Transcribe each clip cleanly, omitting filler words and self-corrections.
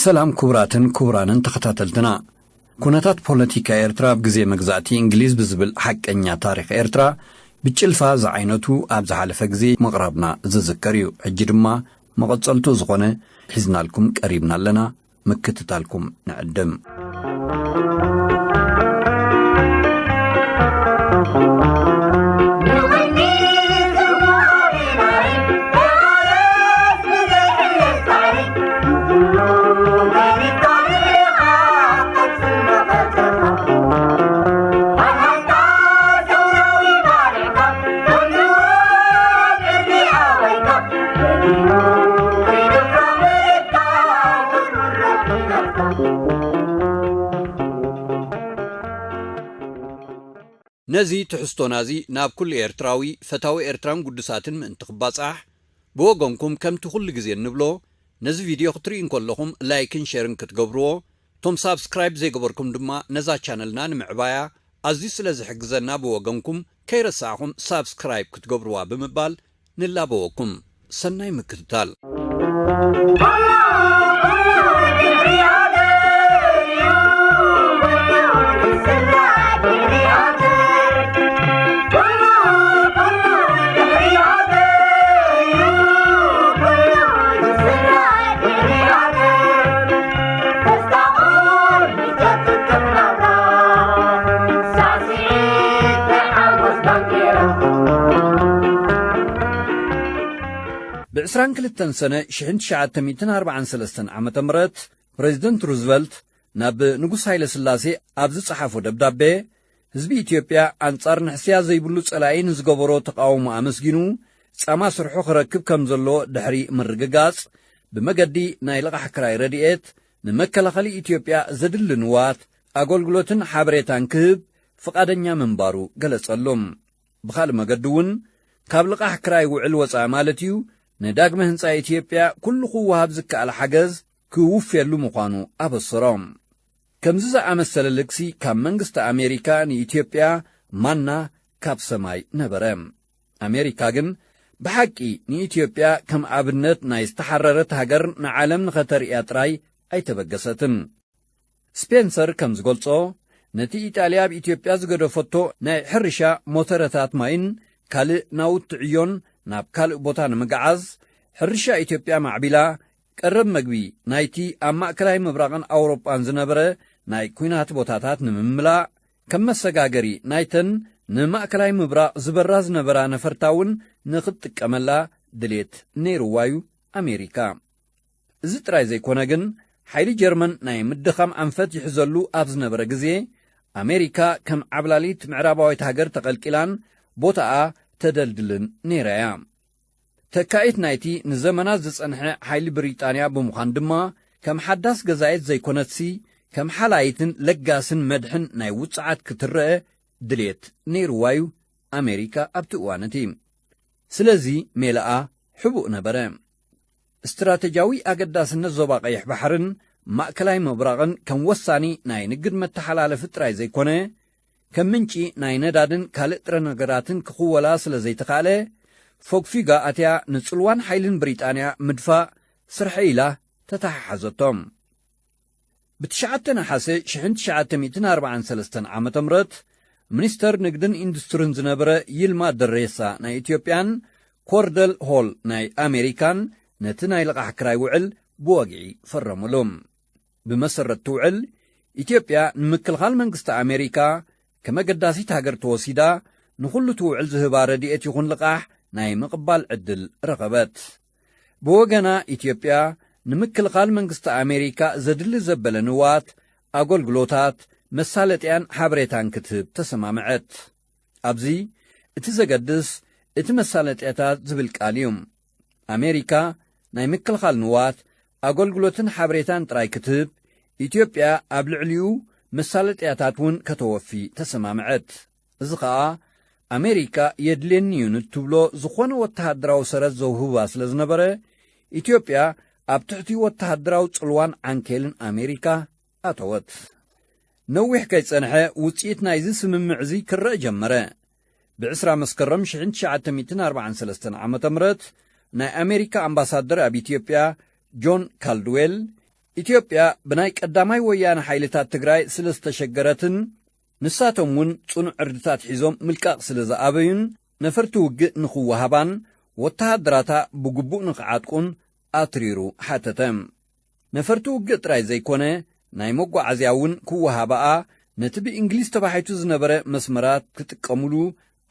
ሰላም ኩብራትን ኩብራንን ተኸታተልትና ኩነታት ፖለቲካ ኤርትራ ብግዜ መግዛእቲ እንግሊዝ ብዝብል ሐቀኛ ታሪኽ ኤርትራ ብጭልፋ ዝዓይነቱ ኣብ ዝሓለፈ ግዜ መቕረብና ዝዝከር እዩ ሕጂ ድማ መቐጸልቱ ዝኾነ ሒዝናልኩም ቀሪብና ኣለና ምክትታልኩም ንዕድም ነዚ ትሕስቶ ናዚ ናብ ኩሉ ኤርትራዊ ፈታዊ ኤርትራን ጉዱሳትን ምእንቲ ክባጻሕ ብወገንኩም ከምቲ ኩሉ ግዜ እንብሎ ነዚ ቪድዮ ክትሪኡ እንከለኹም ላይክን ሼርን ክትገብርዎ ቶም ሳብስክራይብ ዘይገበርኩም ድማ ነዛ ቻነልና ንምዕባያ ኣዝዩ ስለ ዝሕግዘና ብወገንኩም ከይረሳዕኹም ሳብስክራይብ ክትገብርዋ ብምባል ንላበወኩም ሰናይ ምክትታል بعسران كلتن سنة شحنت شعات تميتن 43 عام تمرت بريزيدنت روزفلت ناب نقص هايل سلاسي أبزت صحافو دبدابي هزبي إثيوبيا أنصار نحسيا زي بلوس ألاين زقبرو تقاوم أمسجنو ساما سرحو خركب كمزلو دحري مرقاقاس بمقدي نايلغا حكراي رديئت نمكلا خلي إثيوبيا زدل نوات أقول قلوتن حابريتان كهب فقادنيا منبارو قلت اللوم بخال مقدون كابلغا حكراي وعلوة مالتيو نداغ مهنصا إثيوبيا كل خوهاب زكا على حجز كوف يلو مقانو أبصرام كمززا أمسل اللكسي كام منغست أمريكا ني إثيوبيا مانا كاب سماي نبرام أمريكا جن بحقي ني إثيوبيا كم عبنت نايستحررت هاجر نعالم نخطر إياتراي أي تبقستن سبنسر كمز قلصو نتي إيطاليا بإثيوبيا زغدفتو ناي حرشا موترتات ماين كالي ناوت عيون ناب كالي بوتان مقعز حرشا إثيوبيا معبلا قرب مقبي نايتي أما كلاي مبراغن أوروبان زنبرة ناي كوينات بوتاتات نمملا كم السقاقري نايتن نما كلاي مبراغ زبراز نبرا نفرتاون نخط كملا دليت نيروايو أمريكا زت رايزي كوناغن حيلي جرمن ناي مدخم أنفت يحزلو أبز نبرا قزي أمريكا كم عبلاليت معراباوي تهاجر تقلقلان بوتا ተደልድልን ነይራያ ተካኢት ናይቲ ንዘመናት ዝጸንሐ ሓይሊ ብሪጣንያ ብምዃን ድማ ከም ሓዳስ ገዛኤት ዘይኮነትሲ ከም ሓላይትን ለጋስን መድሕን ናይ ውፅዓት ክትርአ ድልየት ነይርዋዩ ኣሜሪካ ኣብቲ እዋነቲ ስለዚ ሜልኣ ሕቡእ ነበረ استراتيجيوي أقداسنا ዞባ ቀይሕ ባሕርን ማእከላይ ምብራቕን ከም ወሳኒ ናይ ንግድ መተሓላለፊ ጥራይ ዘይኮነ ከም ምንጪ ናይ ነዳድን ካልእ ጥረ ነገራትን ክኽወላ ስለ ዘይተኻእለ ፎግፊጋ ኣትያ ንጽልዋን ሓይልን ብሪጣንያ ምድፋእ ስርሐ ኢላ ተተሓሓዘቶም ብትሽዓተ ነሓሴ 1943 ዓመተ ምህረት ሚኒስተር ንግድን ኢንዱስትሪን ዝነበረ ይልማ ደሬሳ ናይ ኢትዮጵያን ኮርደል ሆል ናይ ኣሜሪካን ነቲ ናይ ልቓሕ ክራይ ውዕል ብወግዒ ፈረሙሎም ብመሰረት ትውዕል ኢትዮጵያ ንምክልኻል መንግስቲ ኣሜሪካ ከመገዳሲት ሃገር ተወሲዳ ንኹሉ ትውዕል ዝህባ ረድኤት ይኹን ልቓሕ ናይ ምቕባል ዕድል ረኸበት ብወገና ኢትዮጵያ ንምክልኻል መንግስቲ ኣሜሪካ ዘድሊ ዘበለ ንዋት ኣገልግሎታት መሳለጥያን ሓበሬታን ክትህብ ተሰማምዐት ኣብዚ እቲ ዘገድስ እቲ መሳለጥያታት ዝብል ቃል እዩ ኣሜሪካ ናይ ምክልኻል ንዋት ኣገልግሎትን ሓበሬታን ጥራይ ክትህብ ኢትዮጵያ ኣብ ልዕሊኡ መሳለጥያታት እውን ከተወፊ ተሰማምዐት እዚ ከዓ ኣሜሪካ የድልየኒ እዩ ንትብሎ ዝኾነ ወተሃደራዊ ሰረት ዘውህባ ስለ ዝነበረ ኢትዮጵያ ኣብ ትሕቲ ወተሃደራዊ ጽልዋን ዓንኬልን ኣሜሪካ ኣተወት ነዊሕ ከይጸንሐ ውፅኢት ናይዚ ስምምዕ እዚ ክረአ ጀመረ ብ20 መስከረም 1943 ዓመተ ምህረት ናይ ኣሜሪካ ኣምባሳደር ኣብ ኢትዮጵያ ጆን ካልድዌል ኢትዮጵያ ብናይ ቀዳማይ ወያነ ሓይልታት ትግራይ ስለ ዝተሸገረትን ንሳቶም እውን ጽኑዕ ዕርድታት ሒዞም ምልቃቕ ስለ ዝኣበዩን ነፈርቲ ውግእ ንኽወሃባን ወተሃደራታ ብግቡእ ንኽዓጥቁን ኣትሪሩ ሓተተ ነፈርቲ ውግእ ጥራይ ዘይኮነ ናይ መጓዓዝያ እውን ክወሃባኣ ነቲ ብእንግሊዝ ተባሂቱ ዝነበረ መስመራት ክጥቀሙሉ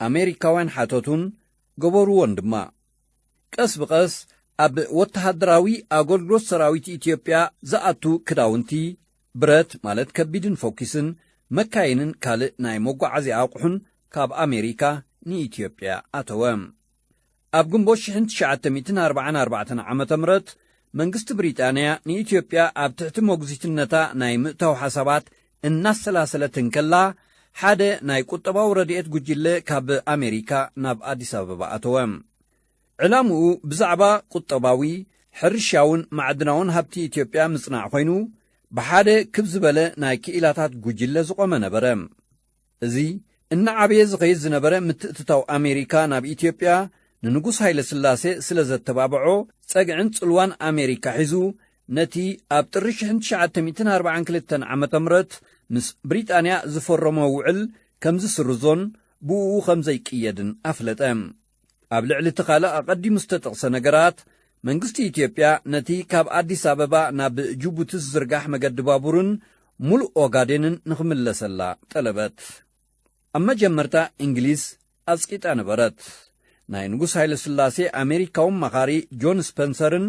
ኣሜሪካውያን ሓተቱን ገበርዎን ድማ ቀስ ብቐስ ኣብ ወተሃደራዊ ኣገልግሎት ሰራዊት ኢትዮጵያ ዝኣቱ ክዳውንቲ ብረት ማለት ከቢድን ፎኪስን መካይንን ካልእ ናይ መጓዓዝያ ኣቑሑን ካብ ኣሜሪካ ንኢትዮጵያ ኣተወ ኣብ ግንቦት 1944 ዓመተ ምህረት መንግስቲ ብሪጣንያ ንኢትዮጵያ ኣብ ትሕቲ ሞግዚትነታ ናይ ምእታው ሓሳባት እናሰላሰለትን ከላ ሓደ ናይ ቁጠባዊ ረድኤት ጉጅለ ካብ ኣሜሪካ ናብ ኣዲስ ኣበባ ኣተወ ዕላምኡ ብዛዕባ ቁጠባዊ ሕርሻውን ማዕድናውን ሃብቲ ኢትዮጵያ ምጽናዕ ኮይኑ ብሓደ ክብ ዝበለ ናይ ክኢላታት ጉጅለ ዝቆመ ነበረ እዚ እናዓበየ ዝኸይድ ዝነበረ ምትእትታው ኣሜሪካ ናብ ኢትዮጵያ ንንጉስ ሃይለ ስላሴ ስለ ዘተባብዖ ጸግዕን ጽልዋን ኣሜሪካ ሒዙ ነቲ ኣብ ጥሪ 1942 ዓመተ ምህረት ምስ ብሪጣንያ ዝፈረመ ውዕል ከም ዝስርዞን ብኡ ከም ዘይቅየድን ኣፍለጠ ኣብ ልዕሊ እቲ ካልእ ኣቐዲሙ ዝተጠቕሰ ነገራት መንግስቲ ኢትዮጵያ ነቲ ካብ ኣዲስ ኣበባ ናብ ጅቡቲ ዝዝርጋሕ መገዲ ባቡርን ሙሉእ ኦጋዴንን ንኽምለሰላ ጠለበት ኣብ መጀመርታ እንግሊዝ ኣጽቂጣ ነበረት ናይ ንጉስ ሃይለ ስላሴ ኣሜሪካውን መኻሪ ጆን ስፐንሰርን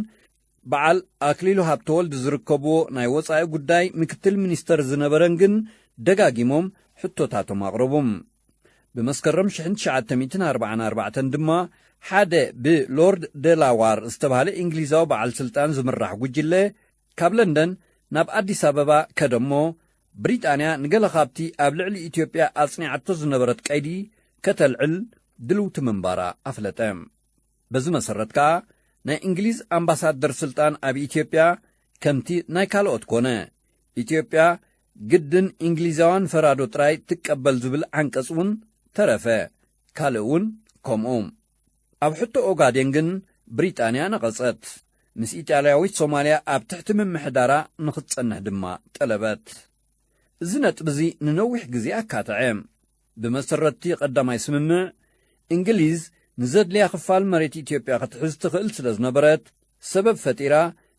በዓል ኣክሊሉ ሃብተወልድ ዝርከብዎ ናይ ወፃኢ ጉዳይ ምክትል ሚኒስተር ዝነበረን ግን ደጋጊሞም ሕቶታቶም ኣቕረቦም ብመስከረም 1944 ድማ ሓደ ብሎርድ ደላዋር ዝተባህለ እንግሊዛዊ በዓል ስልጣን ዝምራሕ ጉጅለ ካብ ለንደን ናብ ኣዲስ ኣበባ ከደሞ ብሪጣንያ ንገለ ካብቲ ኣብ ልዕሊ ኢትዮጵያ ኣጽኒዓቶ ዝነበረት ቀይዲ ከተልዕል ድልውቲ ምንባራ ኣፍለጠ በዚ መሰረት ከዓ ናይ እንግሊዝ ኣምባሳደር ስልጣን ኣብ ኢትዮጵያ ከምቲ ናይ ካልኦት ኮነ ኢትዮጵያ ግድን እንግሊዛውያን ፈራዶ ጥራይ ትቀበል ዝብል ዓንቀጽ እውን ተረፈ ካልእ እውን ከምኡ ኣብ ሕቶ ኦጋዴን ግን ብሪጣንያ ነቐጸት ምስ ኢጣልያዊት ሶማልያ ኣብ ትሕቲ ምምሕዳራ ንኽትጸንሕ ድማ ጠለበት እዚ ነጥቢ እዚ ንነዊሕ ግዜ ኣካትዐ ብመሰረቲ ቀዳማይ ስምምዕ እንግሊዝ ንዘድልያ ክፋል መሬት ኢትዮጵያ ክትሕዝ ትኽእል ስለ ዝነበረት ሰበብ ፈጢራ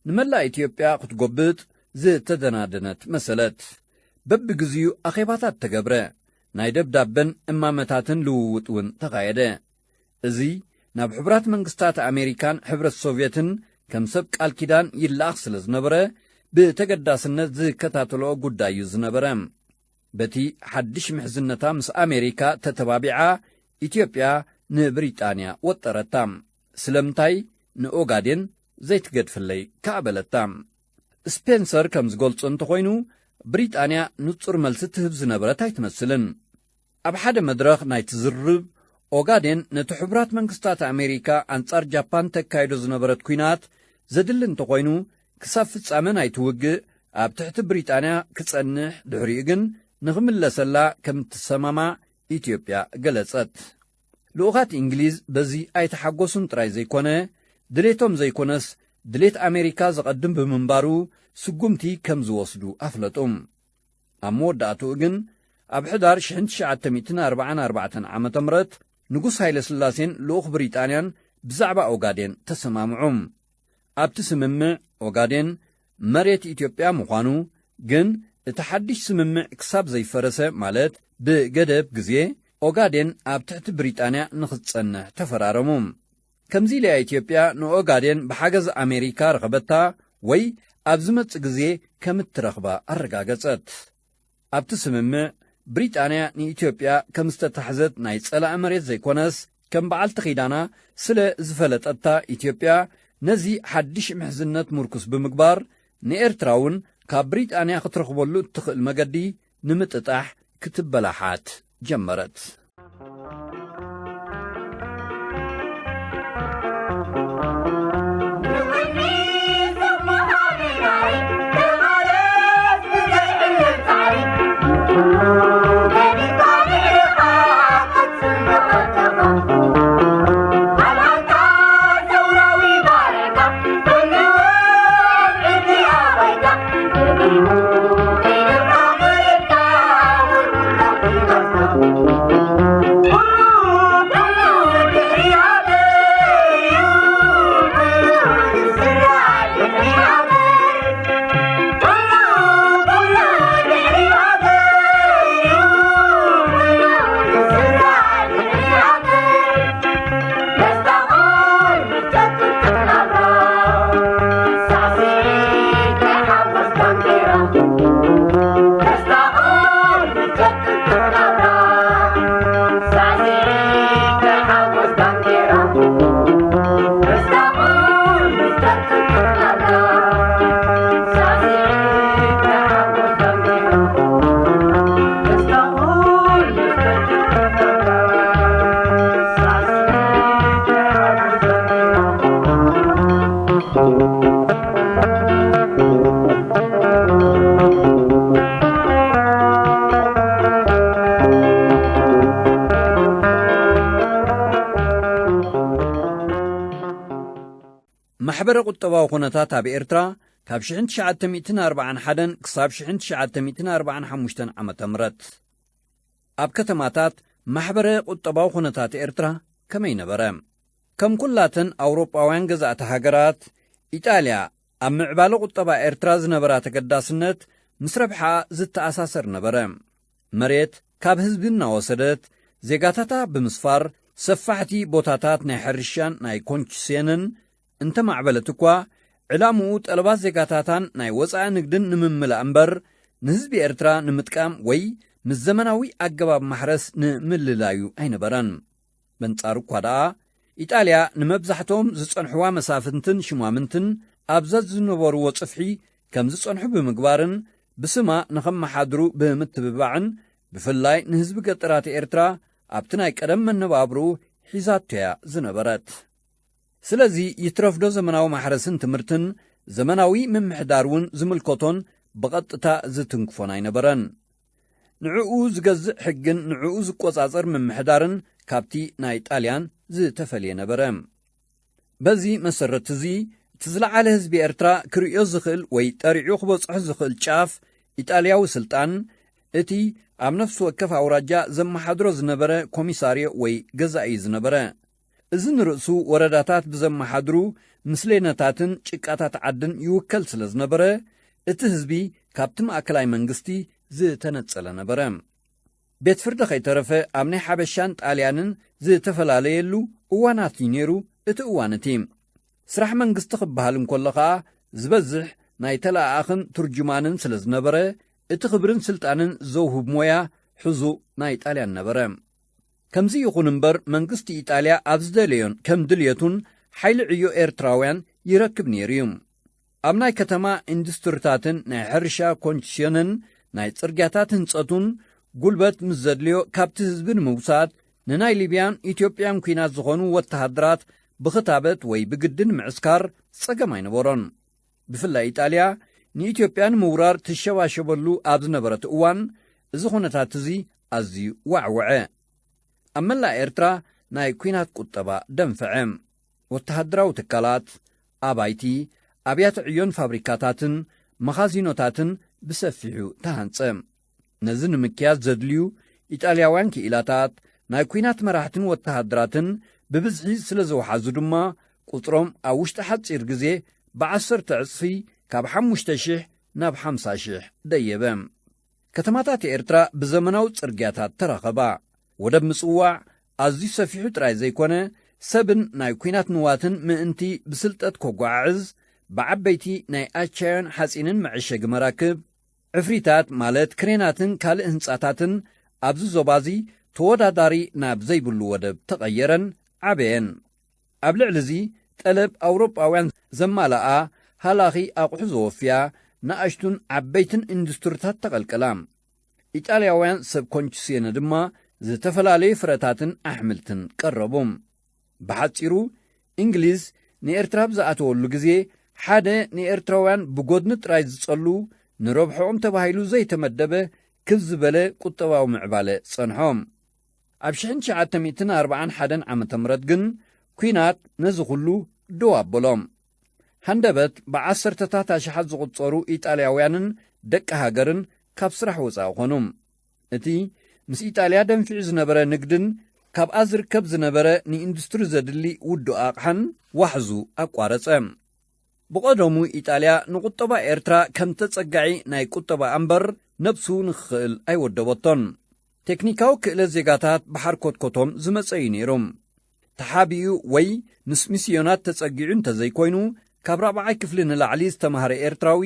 ንመላእ ኢትዮጵያ ክትጐብጥ ዝተደናደነት መሰለት በብግዚኡ ኣኼባታት ተገብረ ናይ ደብዳበን እማመታትን ልውውጥ እውን ተኻየደ እዚ ናብ ሕብራት መንግስታት ኣሜሪካን ሕብረት ሶቪየትን ከም ሰብ ቃል ኪዳን ይለኣኽ ስለ ዝነበረ ብተገዳስነት ዝከታተሎ ጉዳይ እዩ ዝነበረ በቲ ሓድሽ ምሕዝነታ ምስ ኣሜሪካ ተተባቢዓ ኢትዮጵያ ንብሪጣንያ ወጠረታ ስለምንታይ ንኦጋዴን ዘይትገድፍለይ ካበለታ ስፔንሰር ከም ዝገልጾ እንተኾይኑ ብሪጣንያ ንጹር መልሲ ትህብ ዝነበረት ኣይትመስልን ኣብ ሓደ መድረኽ ናይ ትዝርብ ኦጋዴን ነቲ ሕቡራት መንግስታት ኣሜሪካ ኣንጻር ጃፓን ተካይዶ ዝነበረት ኩናት ዘድሊ እንተኾይኑ ክሳብ ፍጻመ ናይቲ ውግእ ኣብ ትሕቲ ብሪጣንያ ክጸንሕ ድሕሪኡ ግን ንኽምለሰላ ከም እትሰማማዕ ኢትዮጵያ ገለጸት ልኡኻት እንግሊዝ በዚ ኣይተሓጐሱን ጥራይ ዘይኮነ ድሌቶም ዘይኮነስ ድሌት ኣሜሪካ ዘቐድም ብምንባሩ ስጉምቲ ከም ዝወስዱ ኣፍለጡም ኣብ መወዳእትኡ ግን ኣብ ሕዳር 1944 ዓ ም ንጉስ ሃይለ ስላሴን ልኡኽ ብሪጣንያን ብዛዕባ ኦጋዴን ተሰማምዑም ኣብቲ ስምምዕ ኦጋዴን መሬት ኢትዮጵያ ምዃኑ ግን እቲ ሓድሽ ስምምዕ ክሳብ ዘይፈረሰ ማለት ብገደብ ግዜ ኦጋዴን ኣብ ትሕቲ ብሪጣንያ ንኽትጸንሕ ተፈራረሙ ከምዚ ኢልያ ኢትዮጵያ ንኦጋዴን ብሓገዝ ኣሜሪካ ረኸበታ ወይ ኣብ ዝመጽእ ግዜ ከም እትረኽባ ኣረጋገጸት ኣብቲ ስምምዕ ብሪጣንያ ንኢትዮጵያ ከም ዝተታሕዘት ናይ ጸላእ መሬት ዘይኮነስ ከም በዓልቲ ኺዳና ስለ ዝፈለጠታ ኢትዮጵያ ነዚ ሓድሽ ምሕዝነት ምርኩስ ብምግባር ንኤርትራ እውን ካብ ብሪጣንያ ክትረኽበሉ እትኽእል መገዲ ንምጥጣሕ ክትበላሓት ጀመረት ማሕበረ ቁጠባዊ ኩነታት ኣብ ኤርትራ ካብ 1941 ክሳብ 1945 ዓመተ ምህረት ኣብ ከተማታት ማሕበረ ቁጠባዊ ኩነታት ኤርትራ ከመይ ነበረ ከም ኩላተን ኣውሮጳውያን ገዛእቲ ሃገራት ኢጣልያ ኣብ ምዕባለ ቁጠባ ኤርትራ ዝነበራ ተገዳስነት ምስ ረብሓ ዝተኣሳሰር ነበረ መሬት ካብ ህዝቢ እናወሰደት ዜጋታታ ብምስፋር ሰፋሕቲ ቦታታት ናይ ሕርሻን ናይ ኮንችሴንን እንተ ማዕበለት እኳ ዕላምኡ ጠለባት ዜጋታታን ናይ ወፃኢ ንግድን ንምምላእ እምበር ንህዝቢ ኤርትራ ንምጥቃም ወይ ምስ ዘመናዊ ኣገባብ ማሕረስ ንምልላዩ ኣይነበረን በንጻሩ እኳ ደኣ ኢጣልያ ንመብዛሕቶም ዝጸንሕዋ መሳፍንትን ሽማምንትን ኣብዛት ዝነበርዎ ጽፍሒ ከም ዝጸንሑ ብምግባርን ብስማ ንኸመሓድሩ ብምትብባዕን ብፍላይ ንህዝቢ ገጠራት ኤርትራ ኣብቲ ናይ ቀደም መነባብርኡ ሒዛቶያ ዝነበረት ስለዚ ይትረፍዶ ዘመናዊ ማሕረስን ትምህርትን ዘመናዊ ምምሕዳር እውን ዝምልከቶን ብቐጥታ ዝትንክፎን ኣይነበረን ንዕኡ ዝገዝእ ሕግን ንዕኡ ዝቆጻጸር ምምሕዳርን ካብቲ ናይ ጣልያን ዝተፈልየ ነበረ በዚ መሰረት እዚ እቲ ዝለዓለ ህዝቢ ኤርትራ ክርእዮ ዝኽእል ወይ ጠሪዑ ክበጽሖ ዝኽእል ጫፍ ኢጣልያዊ ስልጣን እቲ ኣብ ነፍሲ ወከፍ ኣውራጃ ዘመሓድሮ ዝነበረ ኮሚሳርዮ ወይ ገዛኢ ዝነበረ እዚ ንርእሱ ወረዳታት ብዘመሓድሩ ምስሌነታትን ጭቃታት ዓድን ይውከል ስለ ዝነበረ እቲ ህዝቢ ካብቲ ማእከላይ መንግስቲ ዝተነጸለ ነበረ ቤት ፍርዲ ከይተረፈ ኣብ ናይ ሓበሻን ጣልያንን ዝተፈላለየሉ እዋናት እዩ ነይሩ እቲ እዋን እቲ ስራሕ መንግስቲ ክበሃል እንከሎ ከዓ ዝበዝሕ ናይ ተላኣኽን ትርጅማንን ስለ ዝነበረ እቲ ክብርን ስልጣንን ዘውህብ ሞያ ሕዙእ ናይ ጣልያን ነበረ ከምዚ ይኹን እምበር መንግስቲ ኢጣልያ ኣብ ዝደለዮን ከም ድልየቱን ሓይሊ ዕዮ ኤርትራውያን ይረክብ ነይሩ እዩ። ኣብ ናይ ከተማ ኢንዱስትሪታትን ናይ ሕርሻ ኮንሴሽንን ናይ ጽርግያታት ህንጸቱን ጉልበት ምስ ዘድልዮ ካብቲ ህዝቢ ንምውሳድ ንናይ ሊብያን ኢትዮጵያን ኩናት ዝኾኑ ወተሃደራት ብኽታበት ወይ ብግድን ምዕስካር ጸገም ኣይነበሮን። ብፍላይ ኢጣልያ ንኢትዮጵያ ንምውራር ትሸባሸበሉ ኣብ ዝነበረት እዋን እዚ ኩነታት እዚ ኣዝዩ ዋዕውዐ። ኣብ መላእ ኤርትራ ናይ ኩናት ቁጠባ ደንፈዐ። ወተሃደራዊ ትካላት፣ ኣባይቲ፣ ኣብያተ ዕዮን ፋብሪካታትን መኻዚኖታትን ብሰፊሑ ተሃንጸ። ነዚ ንምክያድ ዘድልዩ ኢጣልያውያን ክኢላታት ናይ ኩናት መራሕትን ወተሃደራትን ብብዝሒ ስለ ዝወሓዙ ድማ ቁጥሮም ኣብ ውሽጢ ሓፂር ግዜ ብ10 እጥፊ ካብ 5,000 ናብ 50,000 ደየበ። ከተማታት ኤርትራ ብዘመናዊ ጽርግያታት ተረኸባ። ወደብ ምጽዋዕ ኣዝዩ ሰፊሑ ጥራይ ዘይኮነ ሰብን ናይ ኩናት ንዋትን ምእንቲ ብስልጠት ከጓዓዕዝ ብዓበይቲ ናይ ኣቻዮን ሓጺንን መዕሸጊ መራክብ ዕፍሪታት ማለት ክሬናትን ካልእ ህንጻታትን ኣብዚ ዞባዚ ተወዳዳሪ ናብ ዘይብሉ ወደብ ተቐየረን ዓበየን። ኣብ ልዕሊ እዚ ጠለብ ኣውሮጳውያን ዘማልኣ ሃላኺ ኣቑሑ ዘወፍያ ንኣሽቱን ዓበይትን ኢንዱስትሪታት ተቐልቀላ። ኢጣልያውያን ሰብ ኮንሴሽን ድማ ዝተፈላለዩ ፍረታትን ኣሕምልትን ቀረቡ። ብሓፂሩ እንግሊዝ ንኤርትራ ብዝኣተወሉ ግዜ ሓደ ንኤርትራውያን ብጎድኒ ጥራይ ዝጸሉ ንረብሖም ተባሂሉ ዘይተመደበ ክብ ዝበለ ቁጠባዊ ምዕባለ ጸንሖም። ኣብ 1941 ዓ.ም ግን ኩናት ነዚ ኩሉ ደው ኣበሎም። ሃንደበት ብዓሰርተታት ኣሽሓት ዝቝጸሩ ኢጣልያውያንን ደቂ ሃገርን ካብ ስራሕ ወፃኢ ኾኑ። እቲ ምስ ኢጣልያ ደንፊዑ ዝነበረ ንግድን ካብኣ ዝርከብ ዝነበረ ንኢንዱስትሪ ዘድሊ ውዱእ ኣቕሓን ዋሕዙ ኣቋረጸ። ብቐደሙ ኢጣልያ ንቁጠባ ኤርትራ ከም ተጸጋዒ ናይ ቁጠባ እምበር ነብሱ ንክኽእል ኣይወደበቶን። ቴክኒካዊ ክእለት ዜጋታት ብሓርኮትኮቶም ዝመጸ እዩ ነይሮም። ተሓቢኡ ወይ ምስ ሚስዮናት ተጸጊዑ እንተዘይኮይኑ ካብ 4ይ ክፍሊ ንላዕሊ ዝተምሃረ ኤርትራዊ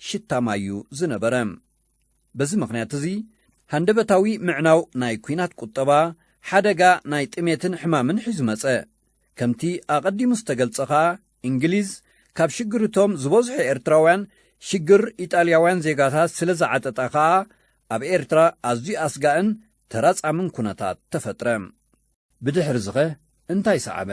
ሽታማዩ ዝነበረ። በዚ ምኽንያት እዚ ሃንደበታዊ ምዕናው ናይ ኩናት ቁጠባ ሓደጋ ናይ ጥሜትን ሕማምን ሒዙ መጸ። ከምቲ ኣቐዲሙ ዝተገልጸ ኸኣ እንግሊዝ ካብ ሽግርቶም ዝበዝሑ ኤርትራውያን ሽግር ኢጣልያውያን ዜጋታት ስለ ዝዓጠጣ ኸኣ ኣብ ኤርትራ ኣዝዩ ኣስጋእን ተራጻምን ኩነታት ተፈጥረ። ብድሕሪ ዝኸ እንታይ ሰዓበ?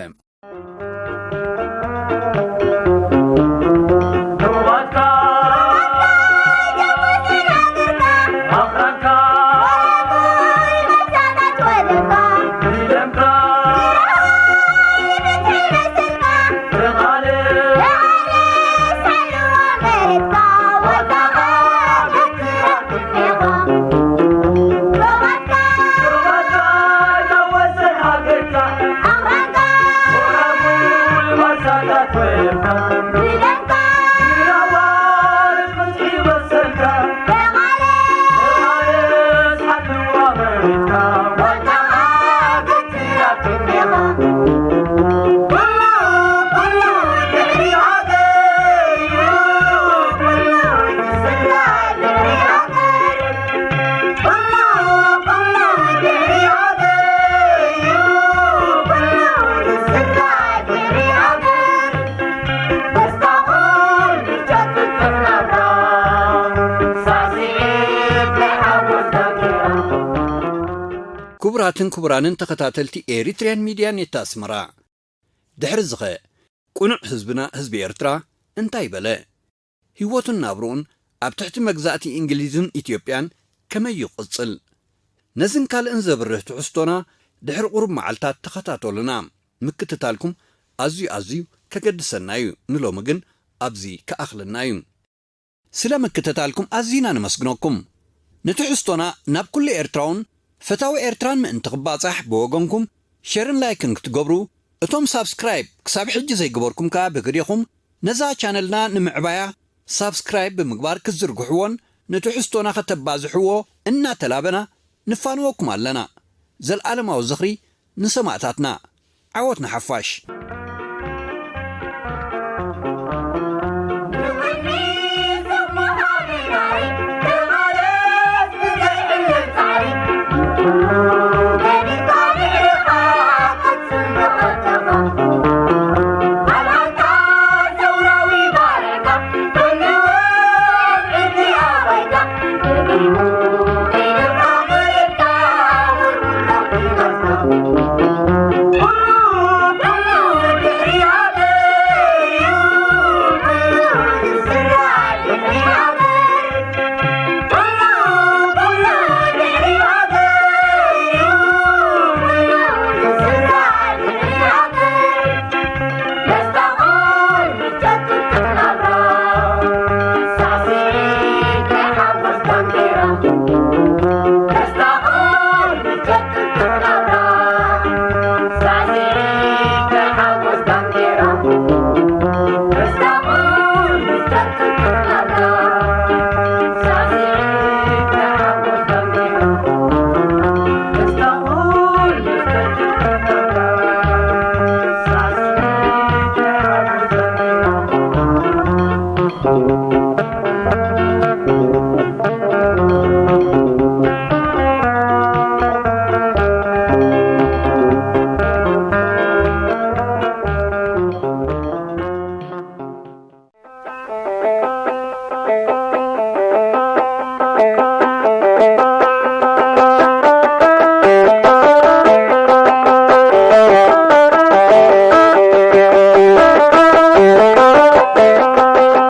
ክቡራትን ክቡራንን ተኸታተልቲ ኤሪትሪያን ሚድያ ኔት ኣስመራ ድሕሪ ዝኸ ቁኑዕ ህዝብና ህዝቢ ኤርትራ እንታይ በለ? ህይወቱን ናብሩኡን ኣብ ትሕቲ መግዛእቲ እንግሊዝን ኢትዮጵያን ከመይ ይቕጽል? ነዝን ካልእን ዘብርህ ትሕዝቶና ድሕሪ ቁሩብ መዓልታት ተኸታተሉና። ምክትታልኩም ኣዝዩ ከገድሰና እዩ። ንሎሚ ግን ኣብዚ ከኣኽለና እዩ። ስለ ምክትታልኩም ኣዝና ንመስግነኩም። ንትሕዝቶና ናብ ኩሉ ኤርትራውን ፈታዊ ኤርትራን ምእንቲ ኽባጻሕ ብወገንኩም ሼርን ላይክን ክትገብሩ እቶም ሳብስክራይብ ክሳብ ሕጂ ዘይግበርኩም ከዓ ብግዲኹም ነዛ ቻነልና ንምዕባያ ሳብስክራይብ ብምግባር ክትዝርግሕዎን ንትሕዝቶና ኸተባዝሕዎ እናተላበና ንፋንወኩም ኣለና። ዘለዓለማዊ ዝኽሪ ንሰማዕታትና ዓወት ንሓፋሽ